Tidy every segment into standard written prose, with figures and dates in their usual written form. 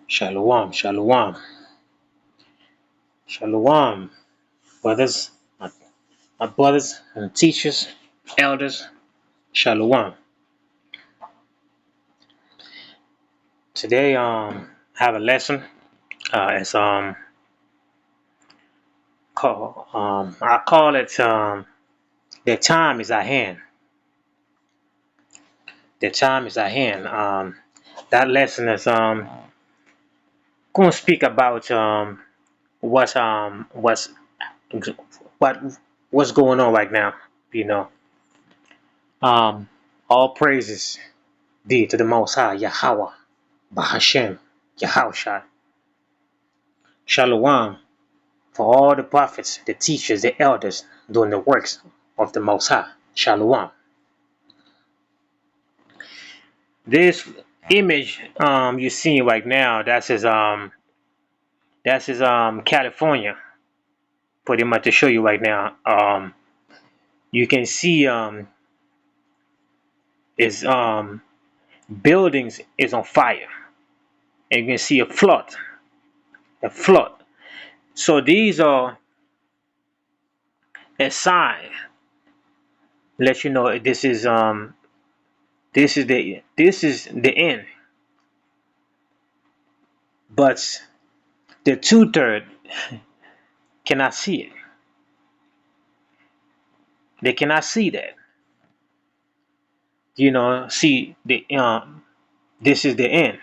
Shalom, shalom, shalom, brothers, my brothers and teachers, elders, shalom. Today, have a lesson. It's I call it the time is at hand. The time is at hand. That lesson is going to speak about what's what what's going on right now. You know, um, all praises be to the Most High Yahweh, Bahashem, Yahushua, Shalom for all the prophets, the teachers, the elders doing the works of the Most High. Shalom. This image you're seeing right now, that's his California, pretty much to show you right now. You can see is buildings is on fire, and you can see a flood. So these are a sign, let you know this is the end. But the two-third cannot see it. They cannot see that. See this is the end.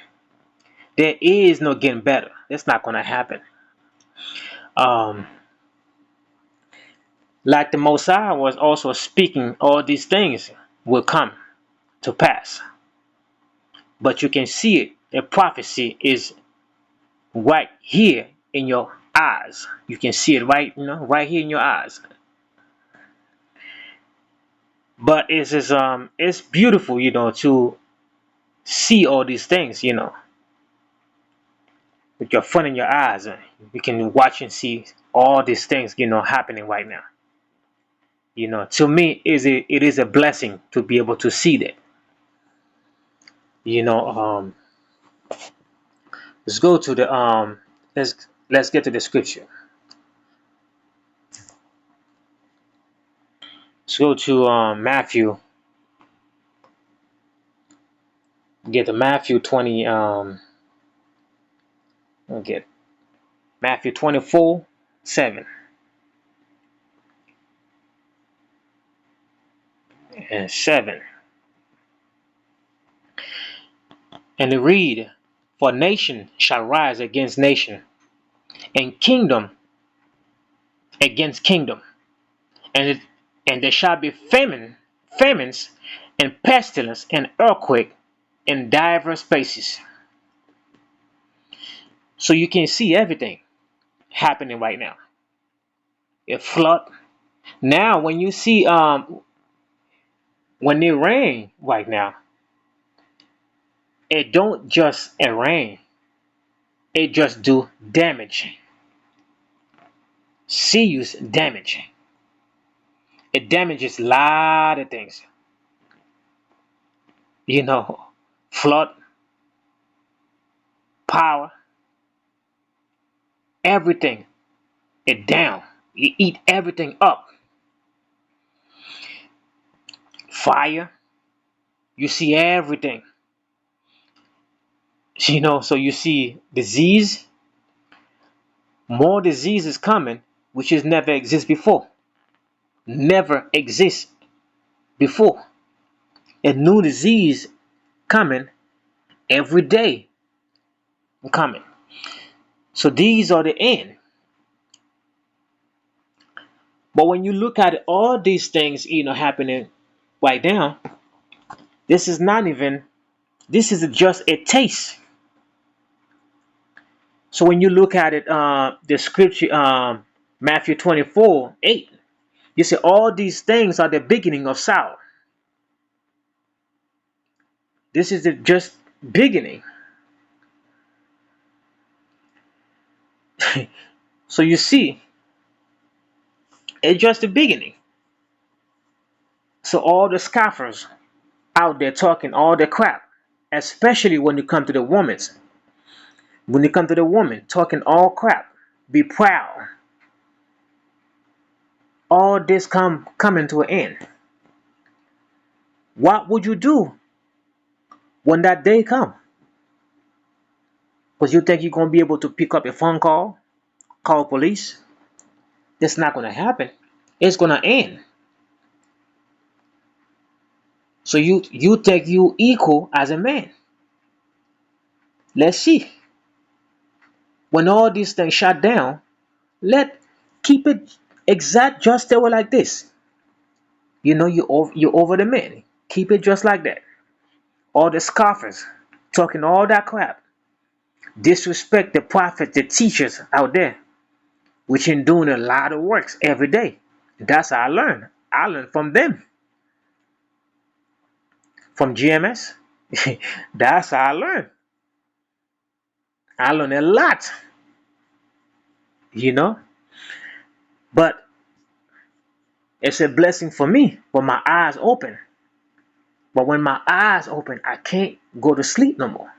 There is no getting better. That's not gonna happen. Um, like the Mosiah was also speaking, all these things will come to pass. But you can see it. The prophecy is right here in your eyes. You can see it right here in your eyes. But it's beautiful, to see all these things, with your front in your eyes. You can watch and see all these things, happening right now. To me, it is a blessing to be able to see that. You know, let's go to the let's get to the scripture. Let's go to Matthew. Get to Matthew 20. I'll get Matthew 24:7 and 7, and they read, "For nation shall rise against nation, and kingdom against kingdom, and there shall be famines, and pestilence, and earthquake in diverse places." So you can see everything happening right now. A flood. Now, when you see when it rain right now, it don't just rain. It just do damage. Serious damage. It damages a lot of things. You know, flood, power, everything. It down. You eat everything up. Fire. You see everything. So you see disease. More disease is coming, which has never existed before. Never exist before. A new disease coming every day. Coming. So these are the end. But when you look at it, all these things, happening right now, this is not even. This is just a taste. So when you look at it, the scripture, Matthew 24:8, you see all these things are the beginning of sorrow. This is the just beginning. So you see, it's just the beginning. So all the scoffers out there talking all the crap, especially when you come to the women. When you come to the woman talking all crap, be proud, all this coming to an end. What would you do when that day come? Because you think you're gonna be able to pick up a phone call police? That's not gonna happen. It's gonna end. So you think you equal as a man. Let's see. When all these things shut down, let keep it exact just they were like this. You over the men. Keep it just like that. All the scoffers talking all that crap. Disrespect the prophets, the teachers out there, which in doing a lot of works every day. That's how I learn. I learn from them, from GMS. That's how I learn. I learn a lot, you know. But it's a blessing for me when my eyes open. But when my eyes open, I can't go to sleep no more.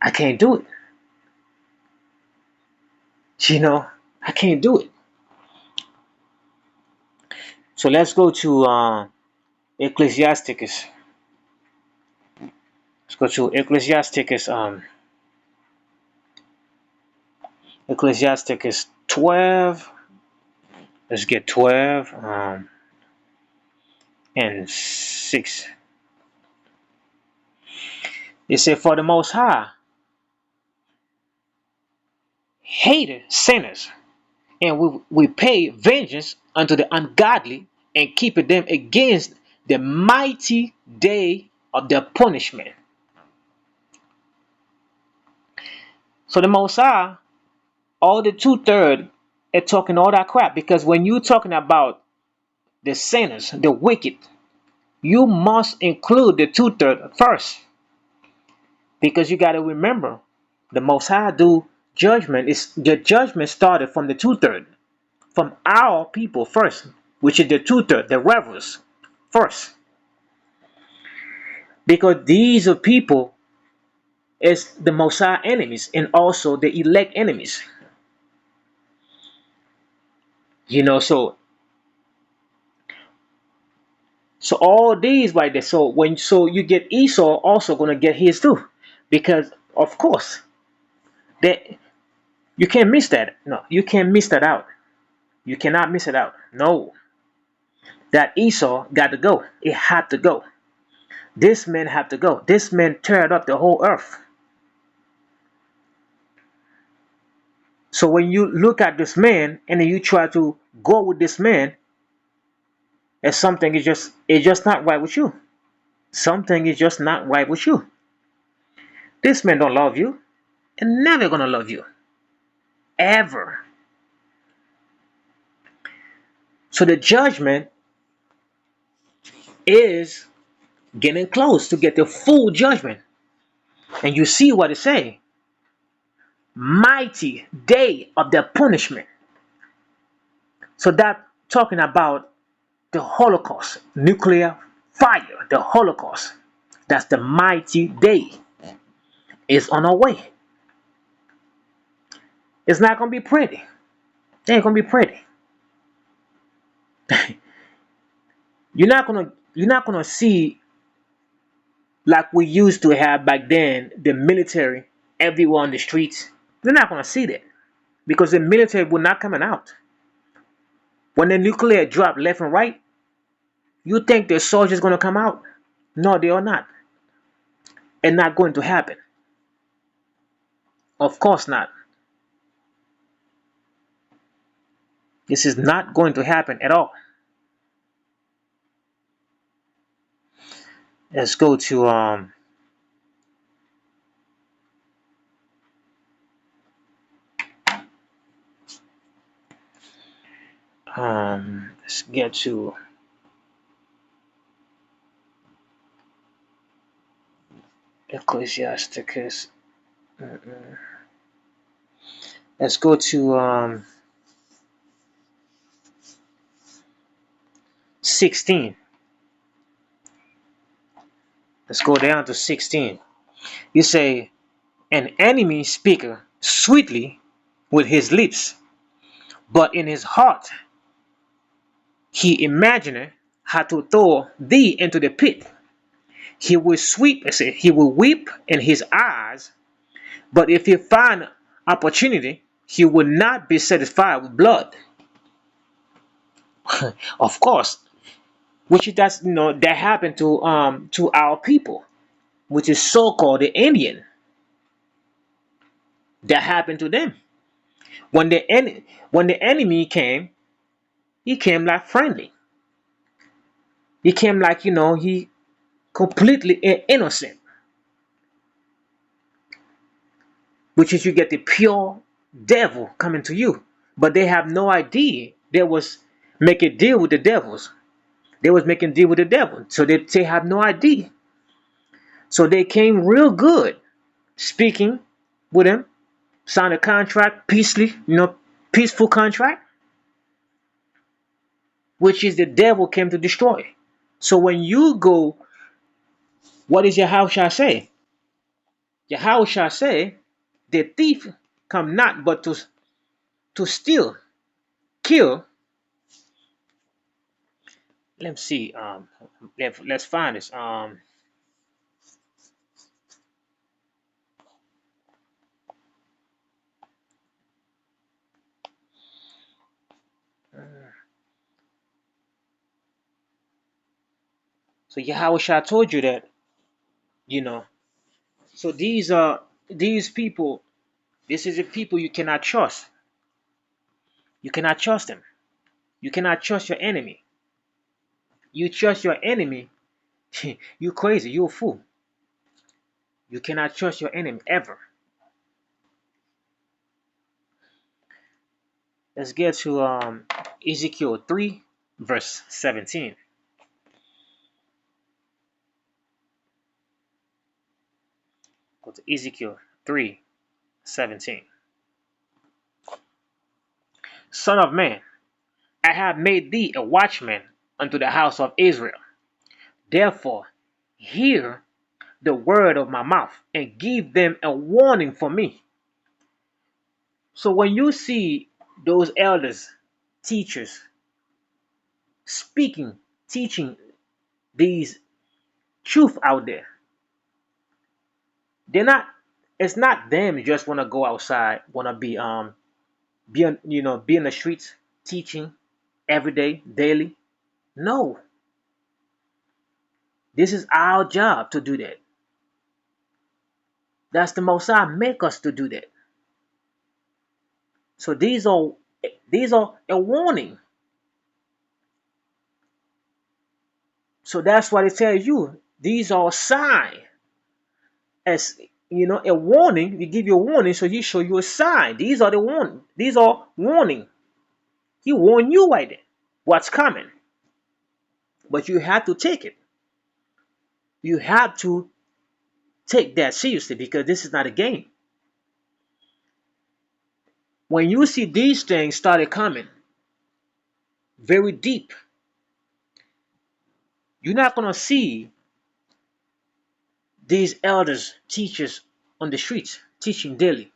I can't do it. You know, I can't do it. So let's go to Ecclesiasticus. Let's go to Ecclesiasticus. Ecclesiasticus 12. Let's get 12 and 6. It said, "For the Most High hated sinners, and we pay vengeance unto the ungodly, and keeping them against the mighty day of their punishment." So the Most High, all the two-thirds are talking all that crap, because when you're talking about the sinners, the wicked, you must include the two-thirds first, because you got to remember the Most High do judgment. Is the judgment started from the two-thirds, from our people first, which is the two-thirds, the rebels first, because these are people is the Most High enemies and also the elect enemies. So all these right there. So you get Esau also gonna get his too, because of course that you can't miss that. No, you can't miss that out. You cannot miss it out. No, that Esau got to go. It had to go. This man had to go. This man teared up the whole earth. So when you look at this man and then you try to go with this man, and something is just not right with you. Something is just not right with you. This man don't love you and never gonna love you. Ever. So the judgment is getting close to get the full judgment. And you see what it say. Mighty day of the punishment. So that talking about the Holocaust, nuclear fire, the Holocaust. That's the mighty day. It's on our way. It's not gonna be pretty. It ain't gonna be pretty. You're not gonna see like we used to have back then, the military everywhere on the streets. You're not gonna see that because the military will not coming out. When the nuclear drop left and right, you think the soldiers gonna come out? No, they are not. And not going to happen. Of course not. This is not going to happen at all. Let's go to let's get to Ecclesiasticus. Let's go to 16. Let's go down to 16. You say, an enemy speaker sweetly with his lips, but in his heart he imagineth how to throw thee into the pit. He will sweep, I say, he will weep in his eyes, but if he find opportunity, he will not be satisfied with blood. Of course, which that's that happened to our people, which is so-called the Indian. That happened to them. When the enemy came, he came like friendly. He came like he completely innocent, which is you get the pure devil coming to you. But they have no idea they was making deal with the devils. They was making deal with the devil. So they have no idea. So they came real good, speaking with him, signed a contract, peaceful contract, which is the devil came to destroy. So when you go, what is Yahushua say? Yahushua say, the thief come not but to steal, kill. Let's see. Let's find this. So Yahushua told you that, you know. So these people. This is the people you cannot trust. You cannot trust them. You cannot trust your enemy. You trust your enemy, you crazy. You a fool. You cannot trust your enemy ever. Let's get to Ezekiel 3, verse 17. Go to Ezekiel 3, 17. Son of man, I have made thee a watchman unto the house of Israel. Therefore, hear the word of my mouth and give them a warning for me. So when you see those elders, teachers, speaking, teaching these truth out there, they're not. It's not them just want to go outside, want to be in the streets teaching every day, daily. No, this is our job to do that. That's the Most High make us to do that. So these are a warning. So that's why they tell you these are a sign. As a warning. We give you a warning, so he show you a sign. These are the warning. These are warning. He warn you right there what's coming. But you have to take it. You have to take that seriously because this is not a game. When you see these things started coming very deep, you're not gonna see these elders, teachers on the streets teaching daily.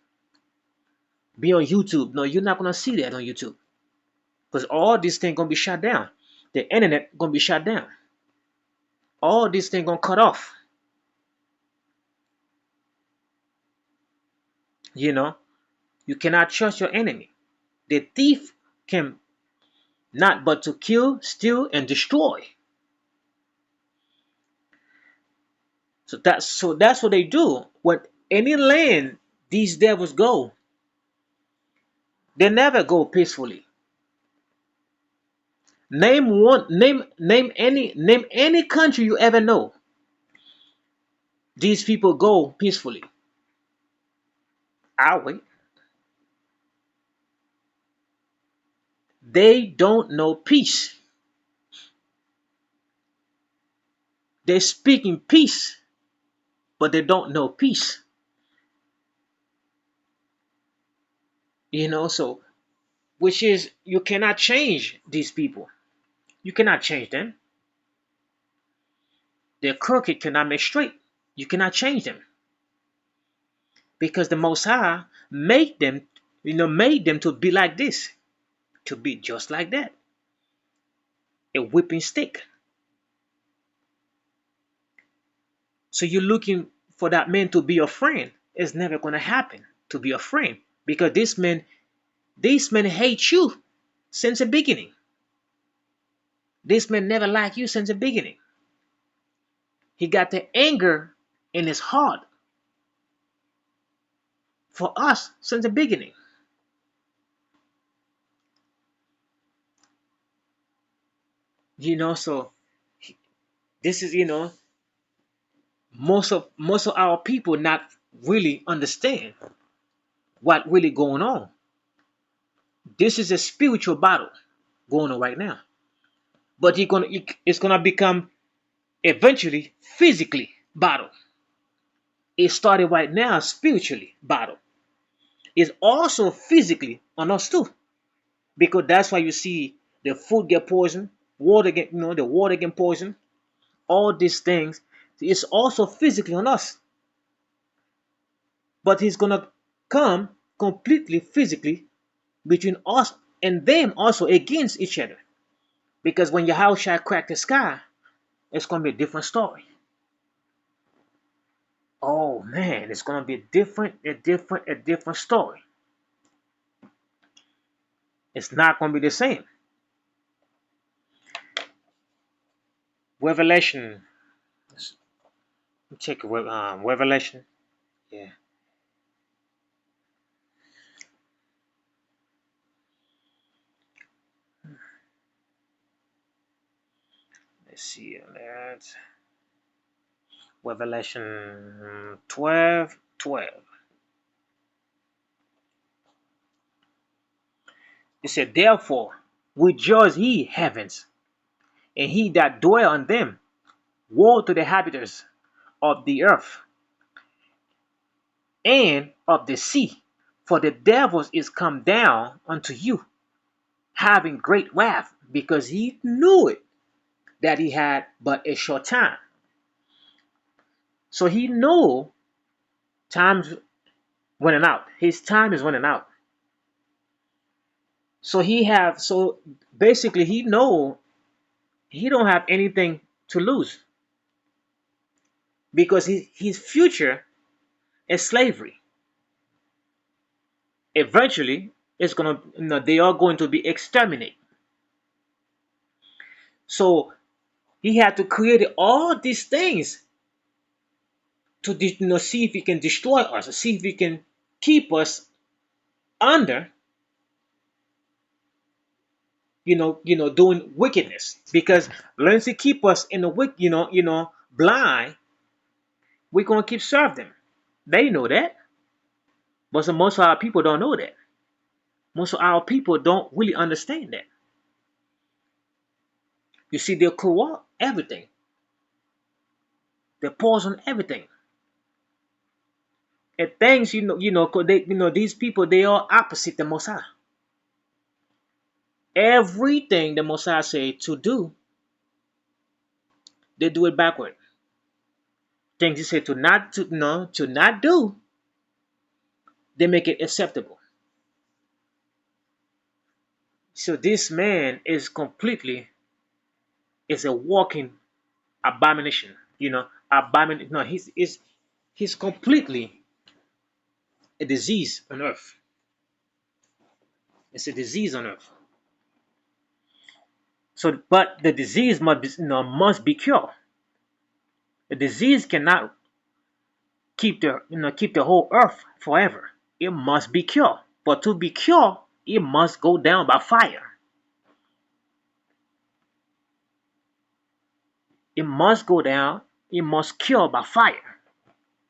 Be on YouTube. No, you're not gonna see that on YouTube. Because all these things gonna be shut down. The internet gonna be shut down. All these things gonna cut off. You know, you cannot trust your enemy. The thief came not but to kill, steal, and destroy. So that's what they do. When any land these devils go, they never go peacefully. Name any country you ever know. These people go peacefully. I wait. They don't know peace. They're speaking peace, but they don't know peace. So which is you cannot change these people. You cannot change them. The crooked cannot make straight. You cannot change them because the Most High made them to be like this, to be just like that, a whipping stick. So you're looking for that man to be your friend. It's never gonna happen to be a friend because this man hate you since the beginning. This man never liked you since the beginning. He got the anger in his heart for us since the beginning. So this is most of our people not really understand what really going on. This is a spiritual battle going on right now, but it's gonna become eventually physically battle. It started right now spiritually battle. It's also physically on us too, because that's why you see the food get poisoned, water get the water get poisoned, all these things. It's also physically on us, but he's gonna come completely physically between us and them also against each other. Because when Yahushua crack the sky, it's gonna be a different story. Oh man, it's gonna be a different story. It's not gonna be the same. Revelation. Let's check Revelation. Yeah. Let's see. That's Revelation 12:12. It said, "Therefore rejoice ye heavens, and he that dwell on them. Woe to the inhabitants of the earth and of the sea, for the devil is come down unto you, having great wrath, because he knew it that he had but a short time." So he know time's running out. His time is running out. So basically he know he don't have anything to lose because his future is slavery. Eventually, it's gonna they are going to be exterminated. So he had to create all these things to see if he can destroy us, see if he can keep us under doing wickedness. Because once he keep us in the blind, we're gonna keep serving them. They know that, but most of our people don't know that. Most of our people don't really understand that. You see, they'll corrupt everything. They poison everything. And things, 'cause these people, they are opposite the Messiah. Everything the Messiah say to do, they do it backward. Things he said to not do, they make it acceptable. So this man is a walking abomination. No, he's completely a disease on earth. It's a disease on earth. So, but the disease must be cured. The disease cannot keep the whole earth forever. It must be cured. But to be cured, it must go down by fire. It must go down. It must cure by fire.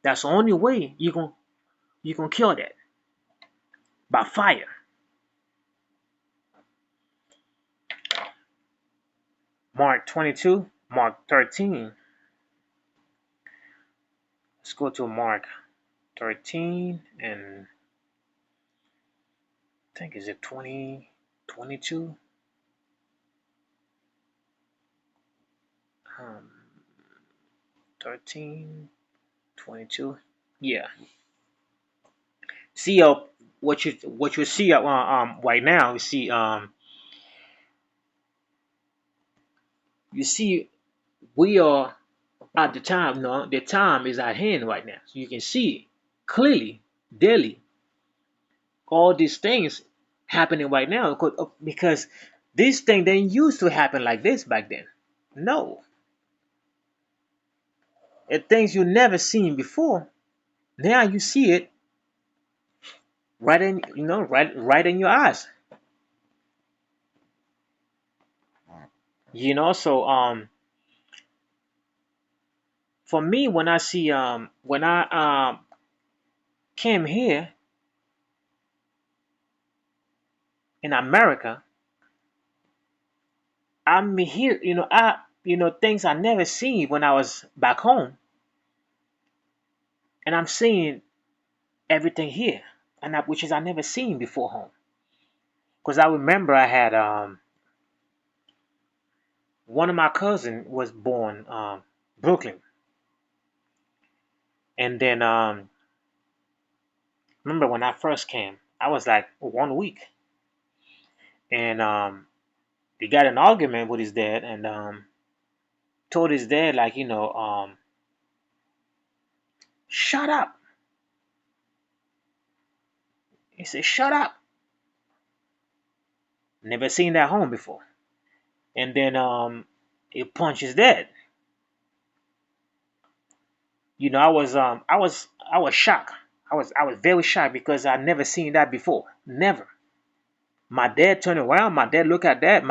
That's the only way you can cure that, by fire. Mark 22, Mark 13. Let's go to Mark 13 and I think is it 20, 22. Um, 13:22. Yeah. See, what you see right now. You see we are at the time. No, the time is at hand right now. So you can see clearly, daily, all these things happening right now because this thing didn't used to happen like this back then. No, it things you never seen before. Now you see it right in right in your eyes. So for me when I see when I came here in America, I'm here, things I never seen when I was back home, and I'm seeing everything here, which is I never seen before home. Because I remember I had one of my cousin was born Brooklyn, and then remember when I first came, I was like 1 week, and he got an argument with his dad, and told his dad like shut up. He said shut up. Never seen that home before. And then he punched his dad. I was shocked. I was very shocked because I never seen that before. Never. My dad turned around. My dad looked at that.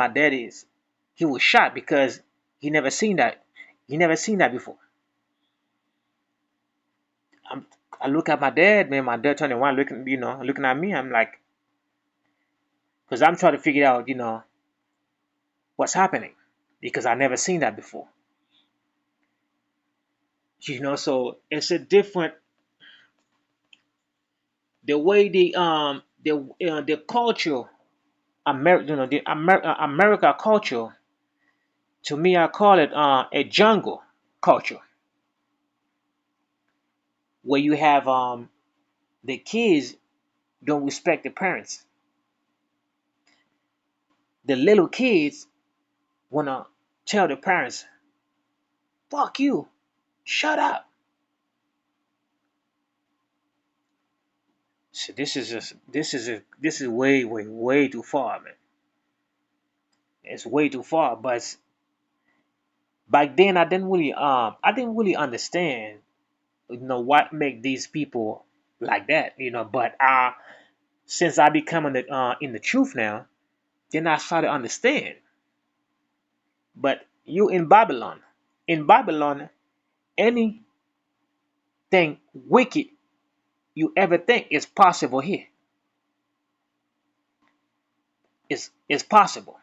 He was shocked because he never seen that. He never seen that before. I look at my dad, man. My dad turned around, looking at me. I'm like, because I'm trying to figure out, what's happening, because I never seen that before. So it's a different the way the culture, America culture. To me, I call it a jungle culture, where you have the kids don't respect the parents. The little kids wanna tell the parents, "Fuck you, shut up." So this is way way way too far, man. It's way too far. But back then, I didn't really understand, what make these people like that, But since I become in the truth now, then I start to understand. But you in Babylon, anything wicked you ever think is possible here. It's possible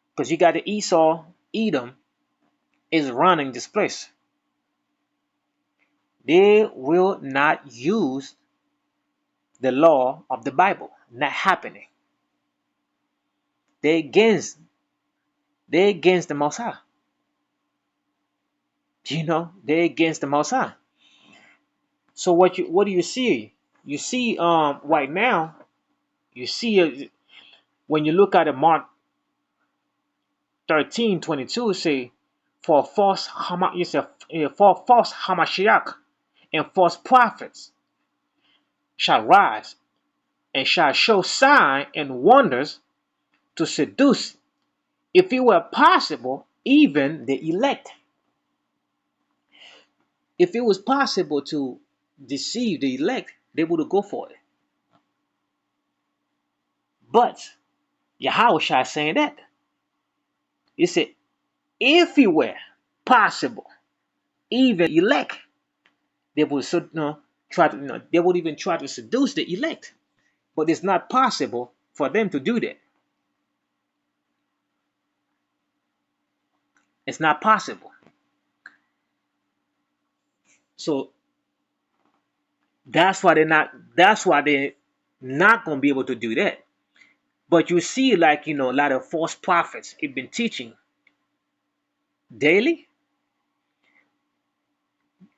because you got the Esau, Edom is running this place. They will not use the law of the Bible. Not happening. They against they against the Most High. They against the Most High. So what do you see? You see right now, you see when you look at the Mark 13:22, say for false Hamashiach and false prophets shall rise and shall show signs and wonders to seduce, if it were possible, even the elect. If it was possible to deceive the elect, they would go for it. But Yahweh is saying that. He said, if it were possible, even elect, they would try to they would even try to seduce the elect. But it's not possible for them to do that. It's not possible. So that's why they're not gonna be able to do that. But you see, like, a lot of false prophets have been teaching daily.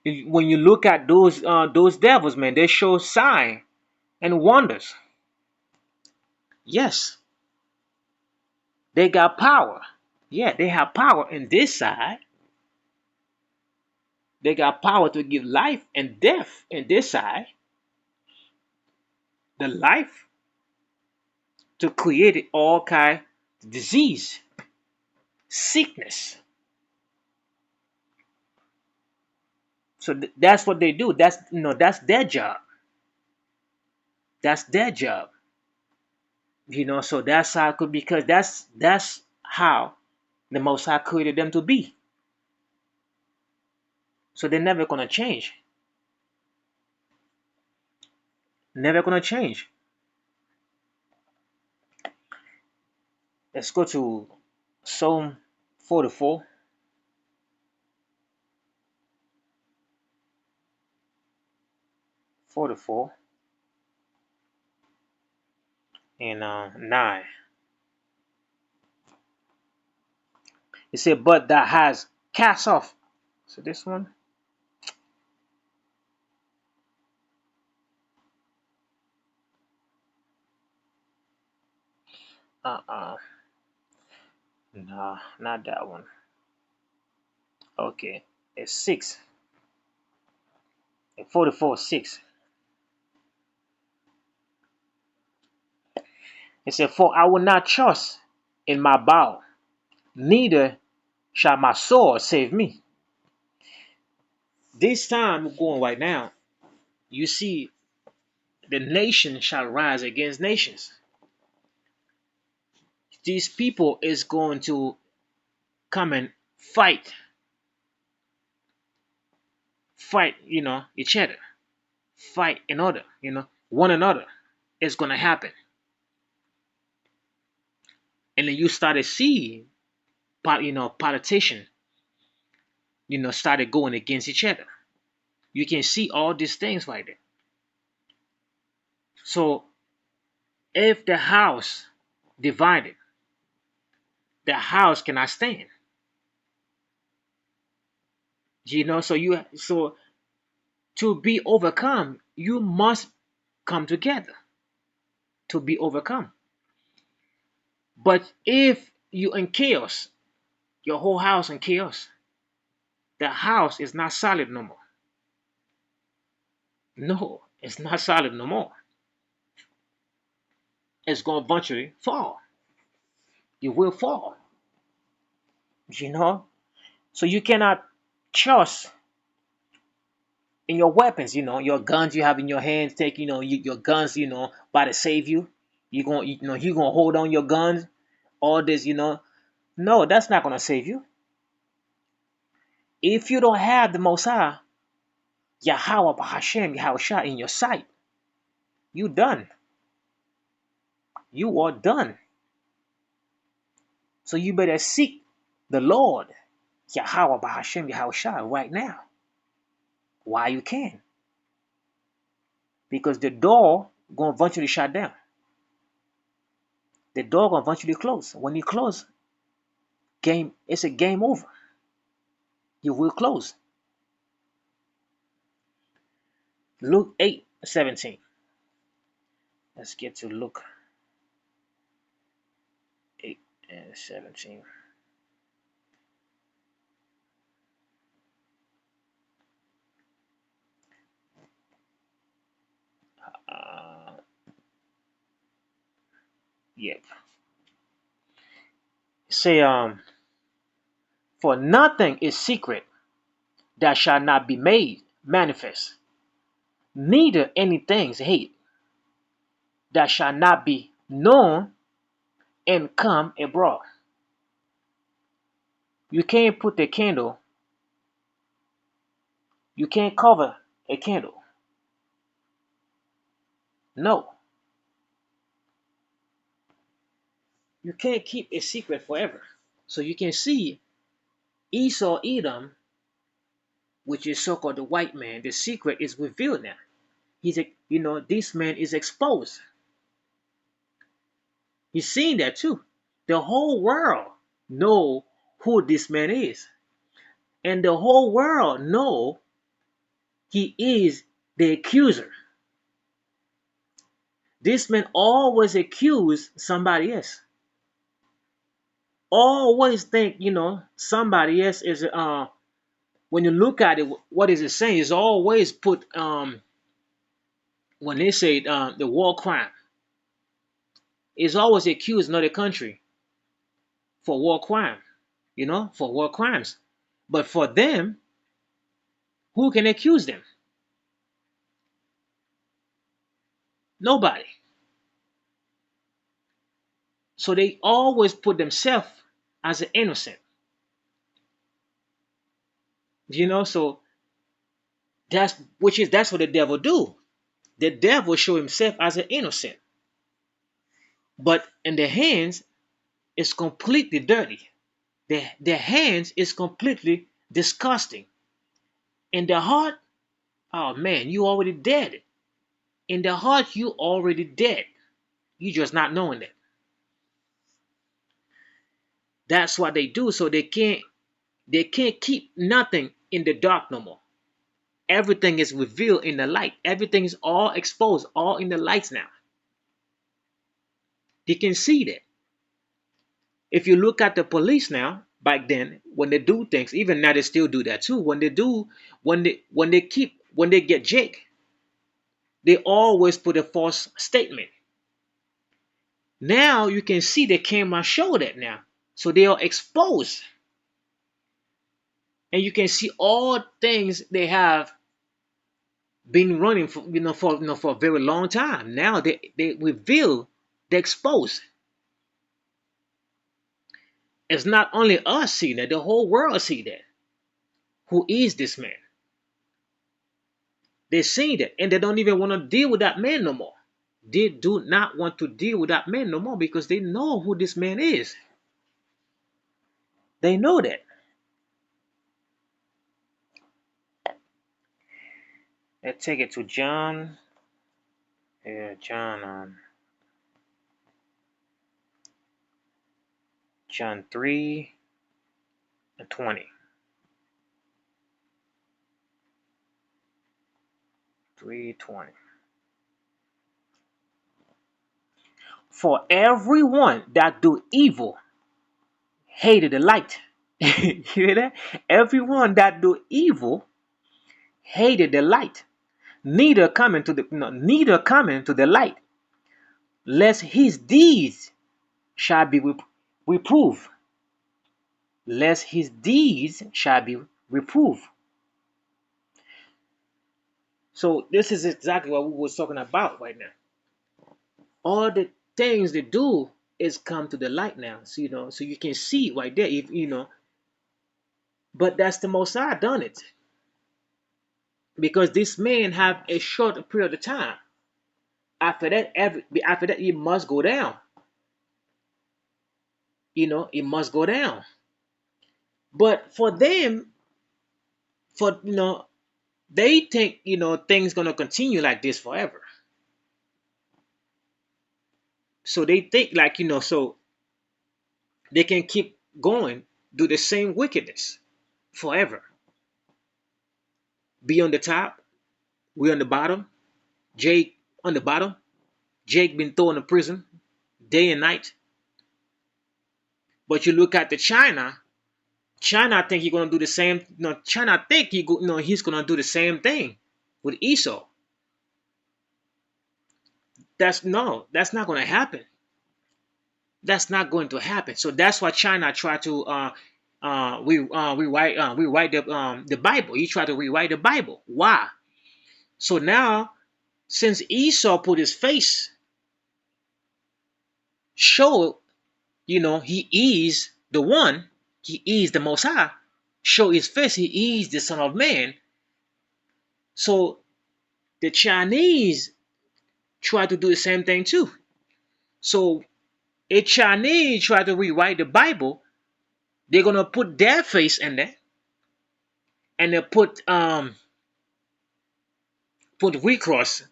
When you look at those devils, man, they show sign and wonders. Yes, they got power. Yeah, they have power in this side. They got power to give life and death in this side. The life to create all kind of disease, sickness. So that's what they do. That's their job. That's their job. So that's how it could, because that's how the Most High created them to be. So they're never gonna change. Never gonna change. Let's go to Psalm 44. 44 and 9. It said, "But thou hast cast off." So this one. Uh-uh. Nah, not that one. Okay. It's 6. 44, 6. It said, "For I will not trust in my bow, neither shall my sword save me." This time we're going right now, you see, the nation shall rise against nations. These people is going to come and fight, each other, fight another, one another. It's gonna happen, and then you started seeing, politicians, started going against each other. You can see all these things right there. So if the house divided, the house cannot stand. So to be overcome, you must come together to be overcome. But if you in chaos, your whole house in chaos, the house is not solid no more. No, it's not solid no more. It's going to eventually fall. You will fall. You know? So you cannot trust in your weapons, your guns you have in your hands, take, your guns, by to save you. You're gonna hold on your guns, all this, No, that's not gonna save you. If you don't have the Most High, Yahweh Hashem, Yahweh in your sight, you done. You are done. So you better seek the Lord, Yahweh Hashem, Yahweh right now, while you can. Because the door gonna eventually shut down. The door gonna eventually close. When you close, it's a game over. You will close. Luke 8:17. Let's get to Luke 8:17. Yep. Say, for nothing is secret that shall not be made manifest, neither anything's hid that shall not be known and come abroad. You can't put the candle, you can't cover a candle. No. You can't keep a secret forever. So you can see Esau Edom, which is so-called the white man, the secret is revealed now. This man is exposed. He's seen that too. The whole world know who this man is. And the whole world know He is the accuser. This man always accuse somebody else. Always think, somebody else is when you look at it, what is it saying? It's always put when they say the war crime, it's always accused another country for war crime, for war crimes. But for them, who can accuse them? Nobody. So they always put themselves as an innocent. So that's what the devil do. The devil show himself as an innocent, but in the hands it's completely dirty. The hands is completely disgusting. In the heart, oh man, you already dead. In the heart, you already dead. You just not knowing that. That's what they do. So they can't keep nothing in the dark no more. Everything is revealed in the light. Everything is all exposed, all in the lights now. They can see that. If you look at the police now, back then, when they do things, even now they still do that too. When they get Jake, they always put a false statement. Now you can see the camera show that now. So they are exposed. And you can see all things they have been running for a very long time. Now they reveal, they expose. It's not only us seeing that, the whole world see that. Who is this man? They see that, and they don't even want to deal with that man no more. They do not want to deal with that man no more because they know who this man is. They know that. Let's take it to John. Yeah, John 3:20. 3:20. For everyone that do evil hated the light. You hear that? Everyone that do evil hated the light, neither coming to the light, lest his deeds shall be reproved. Lest his deeds shall be reproved. So this is exactly what we were talking about right now. All the things they do is come to the light now. So you can see right there, if but that's the Most High done it. Because this man have a short period of time. After that, it must go down. It must go down. But for them, they think things gonna continue like this forever. So they think like so they can keep going, do the same wickedness forever. Be on the top, we on the bottom. Jake on the bottom. Jake been thrown in prison day and night. But you look at the China. China think he's gonna do the same. China think he's gonna do the same thing with Esau. That's not gonna happen. That's not going to happen. So that's why China tried to rewrite the Bible. He tried to rewrite the Bible. Why? So now, since Esau put his face, show he is the one, he is the Most High. Show his face, he is the Son of Man. So the Chinese try to do the same thing too. So if Chinese try to rewrite the Bible, they're gonna put their face in there, and they put recross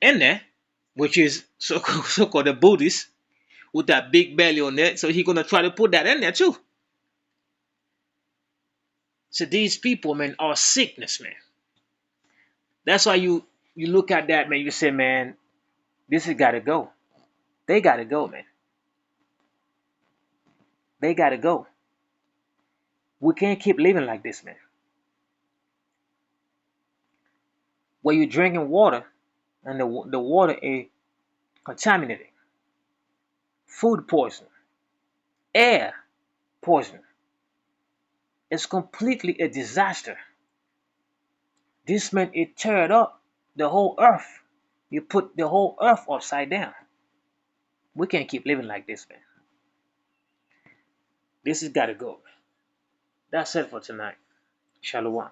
in there, which is so-called the Buddhist with that big belly on it. So he's gonna try to put that in there too. So these people, man, are sickness, man. That's why you look at that, man. You say, man, this has got to go. They got to go, man. They got to go. We can't keep living like this, man. Where you're drinking water and the water is contaminated, food poison, air poison. It's completely a disaster. This man, it teared up the whole earth. You put the whole earth upside down. We can't keep living like this, man. This has got to go. That's it for tonight. Shalom.